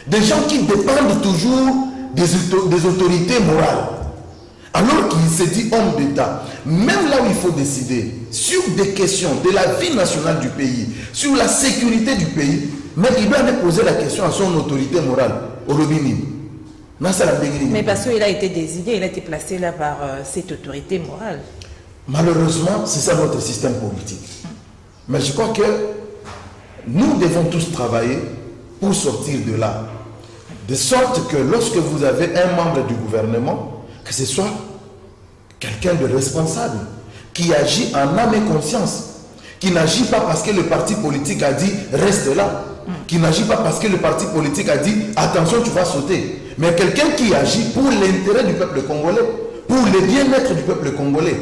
Des gens qui dépendent toujours des autorités morales. Alors qu'il se dit homme d'État, même là où il faut décider sur des questions de la vie nationale du pays, sur la sécurité du pays, mais il doit aller poser la question à son autorité morale, au Robini. Mais parce qu'il a été désigné, il a été placé là par cette autorité morale. Malheureusement, c'est ça notre système politique. Mais je crois que nous devons tous travailler pour sortir de là. De sorte que lorsque vous avez un membre du gouvernement, que ce soit quelqu'un de responsable, qui agit en âme et conscience, qui n'agit pas parce que le parti politique a dit reste là, qui n'agit pas parce que le parti politique a dit attention tu vas sauter, mais quelqu'un qui agit pour l'intérêt du peuple congolais, pour le bien-être du peuple congolais.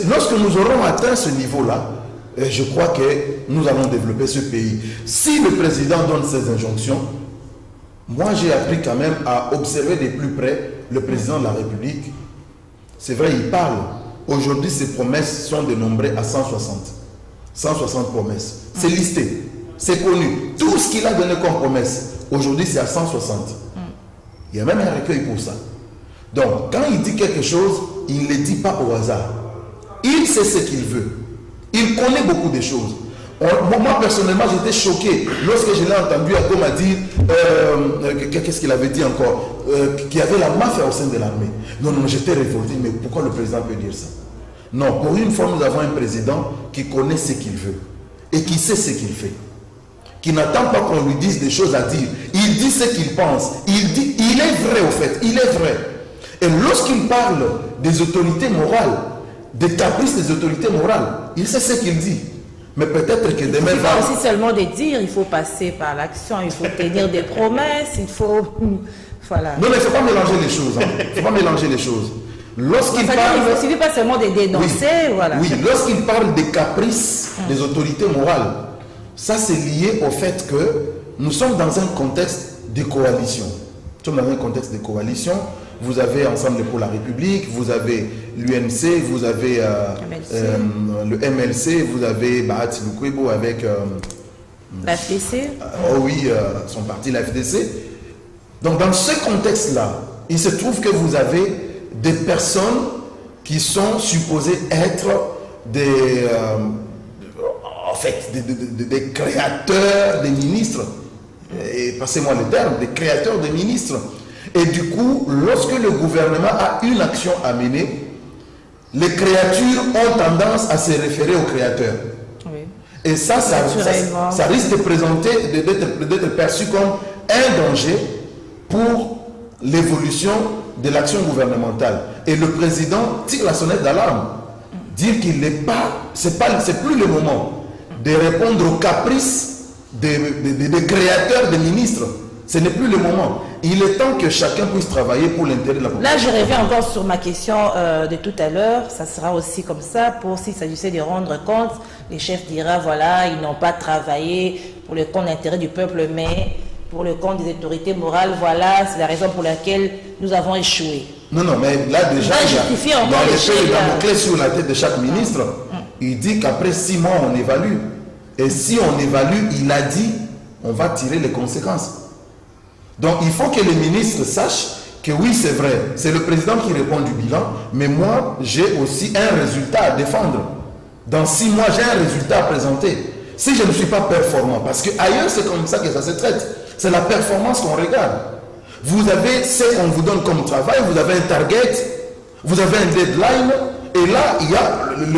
Lorsque nous aurons atteint ce niveau-là, je crois que nous allons développer ce pays. Si le président donne ses injonctions, moi j'ai appris quand même à observer de plus près le président de la République. C'est vrai, il parle. Aujourd'hui, ses promesses sont dénombrées à 160. 160 promesses. C'est listé. C'est connu. Tout ce qu'il a donné comme promesse, aujourd'hui, c'est à 160. Il y a même un recueil pour ça. Donc, quand il dit quelque chose, il ne le dit pas au hasard. Il sait ce qu'il veut. Il connaît beaucoup de choses. Moi, personnellement, j'étais choqué lorsque je l'ai entendu à Goma dire, qu'est-ce qu'il avait dit encore, qu'il y avait la mafia au sein de l'armée. Non, j'étais révolté, mais pourquoi le président peut dire ça? Non, pour une fois, nous avons un président qui connaît ce qu'il veut et qui sait ce qu'il fait. Qui n'attend pas qu'on lui dise des choses à dire. Il dit ce qu'il pense. Il est vrai au fait, il est vrai. Et lorsqu'il parle des autorités morales, des caprices des autorités morales, il sait ce qu'il dit. Mais peut-être que demain... Il ne faut pas aussi seulement de dire, il faut passer par l'action, il faut tenir des promesses, il faut... Voilà. Non, mais il ne faut pas mélanger les choses. Il ne faut pas mélanger les choses. Lorsqu'il parle... Il ne suffit pas seulement de dénoncer, voilà. Oui, lorsqu'il parle des caprices des autorités morales, ça c'est lié au fait que nous sommes dans un contexte de coalition. Nous sommes dans un contexte de coalition. Vous avez Ensemble pour la République, vous avez l'UNC, vous avez le MLC, vous avez Bahati Lukwebo avec... la FDC. Oh oui, son parti, la FDC. Donc dans ce contexte-là, il se trouve que vous avez des personnes qui sont supposées être des... en fait, des créateurs des ministres. Et passez-moi le terme, des créateurs des ministres. Et du coup, lorsque le gouvernement a une action à mener, les créatures ont tendance à se référer aux créateurs. Oui. Et ça risque de présenter, d'être perçu comme un danger pour l'évolution de l'action gouvernementale. Et le président tire la sonnette d'alarme. Dire qu'il n'est pas, c'est plus le moment de répondre aux caprices des créateurs des ministres. Ce n'est plus le moment. Il est temps que chacun puisse travailler pour l'intérêt de la population. Là, je reviens encore sur ma question de tout à l'heure. Ça sera aussi comme ça. Pour s'il s'agissait de rendre compte, les chefs diront, voilà, ils n'ont pas travaillé pour le compte d'intérêt du peuple, mais pour le compte des autorités morales, voilà, c'est la raison pour laquelle nous avons échoué. Non, mais là déjà, il y a le clé sur la tête de chaque ministre. Il dit qu'après 6 mois, on évalue. Et si on évalue, il a dit, on va tirer les conséquences. Donc il faut que les ministres sachent que oui, c'est vrai, c'est le président qui répond du bilan, mais moi, j'ai aussi un résultat à défendre. Dans 6 mois, j'ai un résultat à présenter. Si je ne suis pas performant, parce qu'ailleurs, c'est comme ça que ça se traite. C'est la performance qu'on regarde. Vous avez ce qu'on vous donne comme travail, vous avez un target, vous avez un deadline, et là,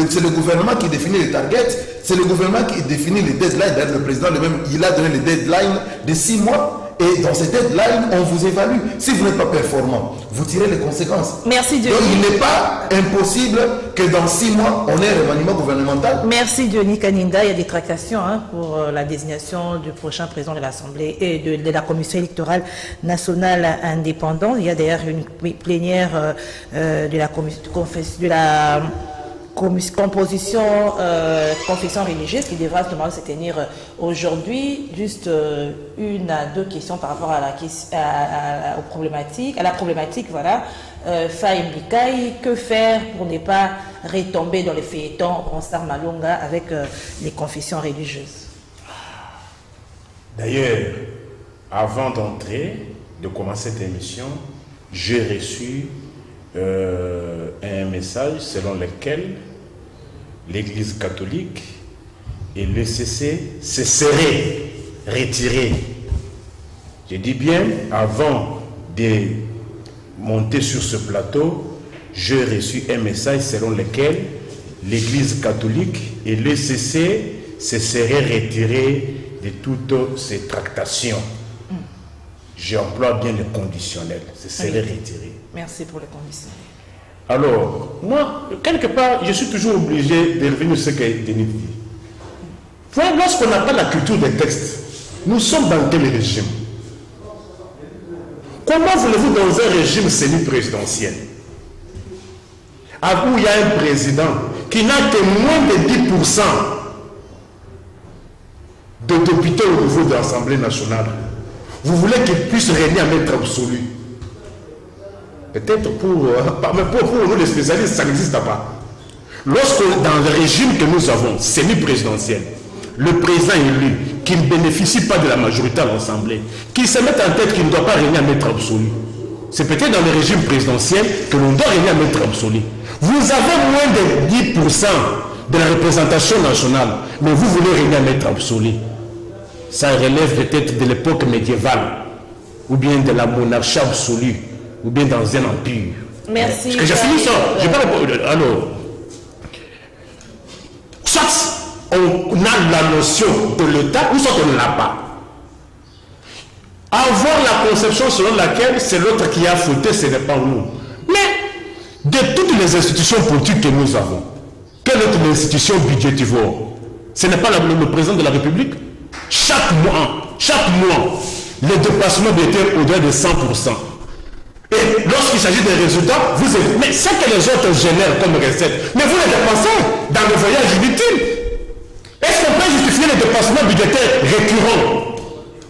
c'est le gouvernement qui définit les targets, c'est le gouvernement qui définit les deadlines. D'ailleurs, le président lui-même, il a donné les deadlines de 6 mois. Et dans ces deadlines, on vous évalue. Si vous n'êtes pas performant, vous tirez les conséquences. Merci Dieu. Donc il n'est pas impossible que dans 6 mois, on ait un remaniement gouvernemental. Merci Denis Kaninda. Il y a des tractations pour la désignation du prochain président de l'Assemblée et de la Commission électorale nationale indépendante. Il y a d'ailleurs une plénière de la composition confession religieuse qui devra normalement se tenir aujourd'hui. Juste 1 à 2 questions par rapport à la problématique, voilà. Faïm Bikaï, que faire pour ne pas retomber dans les feuilletons Ronstar Malonga avec les confessions religieuses? D'ailleurs, avant de commencer cette émission, j'ai reçu un message selon lequel l'Église catholique et l'ECC se seraient retirés. Je dis bien, avant de monter sur ce plateau, j'ai reçu un message selon lequel l'Église catholique et l'ECC se seraient retirés de toutes ces tractations. J'emploie bien le conditionnel, se seraient retirés. Merci pour le conditionnel. Alors, moi, quelque part, je suis toujours obligé de revenir sur ce que Denis dit. Lorsqu'on n'a pas la culture des textes, nous sommes dans quel régime? Comment voulez-vous dans un régime semi-présidentiel où il y a un président qui n'a que moins de 10% de députés au niveau de l'Assemblée nationale? Vous voulez qu'il puisse régner à maître absolu? Peut-être pour nous les spécialistes, ça n'existe pas. Lorsque dans le régime que nous avons, semi-présidentiel, le président élu, qui ne bénéficie pas de la majorité à l'Assemblée, qui se met en tête qu'il ne doit pas régner à maître absolu, c'est peut-être dans le régime présidentiel que l'on doit régner à maître absolu. Vous avez moins de 10% de la représentation nationale, mais vous voulez régner à maître absolu. Ça relève peut-être de l'époque médiévale, ou bien de la monarchie absolue, ou bien dans un empire. Merci. Parce que j'ai fini ça. Alors, soit on a la notion de l'État, ou soit on ne l'a pas. Avoir la conception selon laquelle c'est l'autre qui a fauté, ce n'est pas nous. Mais de toutes les institutions politiques que nous avons, quelle est l'institution budgétivore? Ce n'est pas le président de la République? Chaque mois, le dépassement était au-delà de 100%. Et lorsqu'il s'agit des résultats, vous avez... Mais ce que les autres génèrent comme recette, mais vous les dépensez dans le voyage inutile. Est-ce qu'on peut justifier les dépassements budgétaires récurrents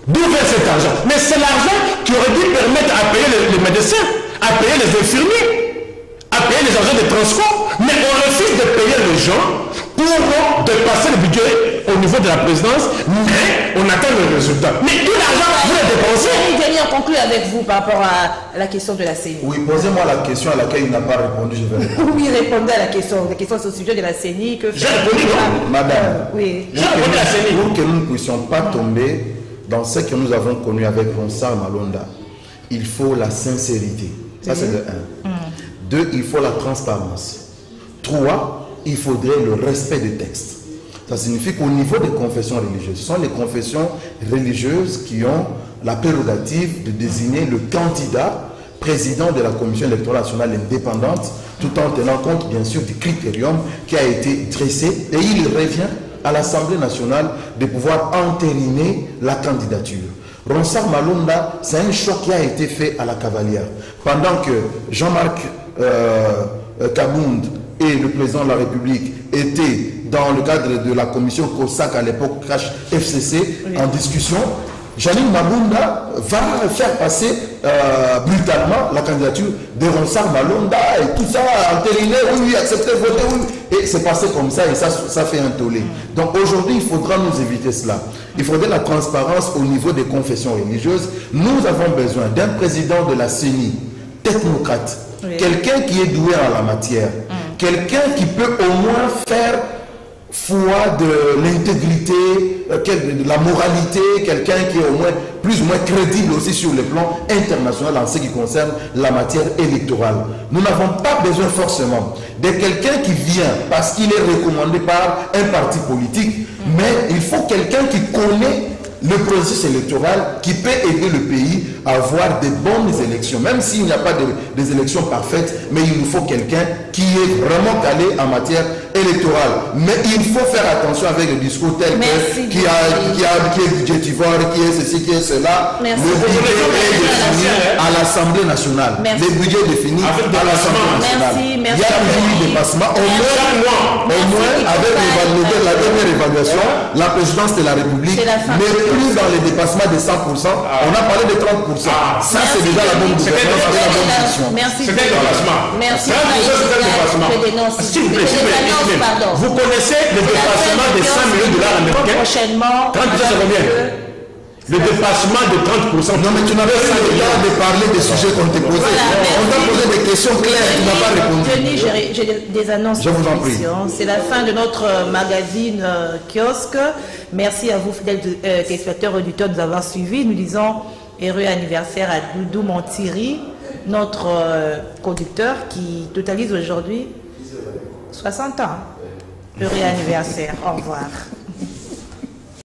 D'où vient cet argent? Mais c'est l'argent qui aurait dû permettre à payer les médecins, à payer les infirmiers, à payer les agents de transport. Mais on refuse de payer les gens pour dépasser le budget au niveau de la présidence, mais on attend le résultat. Mais tout l'argent, vous le dépensez. On conclut avec vous par rapport à la question de la CENI. Oui, posez-moi la question à laquelle il n'a pas répondu, je vais répondre. Oui, répondez à la question. La question c'est au sujet de la CENI. J'ai répondu, non? Madame, oui. J'ai répondu à la CENI. Pour que nous ne puissions pas tomber dans ce que nous avons connu avec Ronsard Malonda, il faut la sincérité. Ça, c'est le 1. 2, il faut la transparence. 3, il faudrait le respect des textes. Ça signifie qu'au niveau des confessions religieuses, ce sont les confessions religieuses qui ont la prérogative de désigner le candidat président de la Commission électorale nationale indépendante, tout en tenant compte, bien sûr, du critérium qui a été dressé. Et il revient à l'Assemblée nationale de pouvoir entériner la candidature. Ronsard Malonda, c'est un choc qui a été fait à la Cavalière. Pendant que Jean-Marc Kabound et le président de la République étaient dans le cadre de la commission COSAC à l'époque, FCC, en discussion, Janine Mabunda va faire passer brutalement la candidature de Ronsard Malonda et tout ça, entériné, oui, accepter, voter, oui. Et c'est passé comme ça et ça fait un tollé. Donc aujourd'hui, il faudra nous éviter cela. Il faudrait la transparence au niveau des confessions religieuses. Nous avons besoin d'un président de la CENI, technocrate, quelqu'un qui est doué en la matière, quelqu'un qui peut au moins faire foi de l'intégrité, de la moralité, quelqu'un qui est au moins plus ou moins crédible aussi sur le plan international en ce qui concerne la matière électorale. Nous n'avons pas besoin forcément de quelqu'un qui vient parce qu'il est recommandé par un parti politique, mais il faut quelqu'un qui connaît le processus électoral, qui peut aider le pays à avoir de bonnes élections, même s'il n'y a pas des élections parfaites, mais il nous faut quelqu'un qui est vraiment calé en matière électorale. Mais il faut faire attention avec le discours tel que qui est budgétivore, qui est ceci, qui est cela. Le budget est défini à l'Assemblée nationale. Le budget est défini à l'Assemblée nationale. Il y a toujours eu dépassement. Au moins, avec la dernière évaluation, la présidence de la République n'est plus dans les dépassements de 100%. On a parlé de 30%. Ça, c'est déjà la bonne gouvernance, c'est la bonne gestion. Merci. C'est un dépassement. Merci. 30%, c'est un dépassement. S'il vous plaît, vous connaissez le dépassement de 100 millions de dollars américains? Prochainement. 30%, c'est combien? Le dépassement de 30%. Non, mais tu n'avais pas le temps de parler des sujets qu'on t'a posés. On t'a posé des questions claires, tu n'as pas répondu. Denis, j'ai des annonces. Je vous en prie. C'est la fin de notre magazine kiosque. Merci à vous, fidèles téléspectateurs auditeurs, de nous avoir suivis. Nous disons heureux anniversaire à Doudou Montiri, notre conducteur qui totalise aujourd'hui 60 ans. Heureux anniversaire. Au revoir.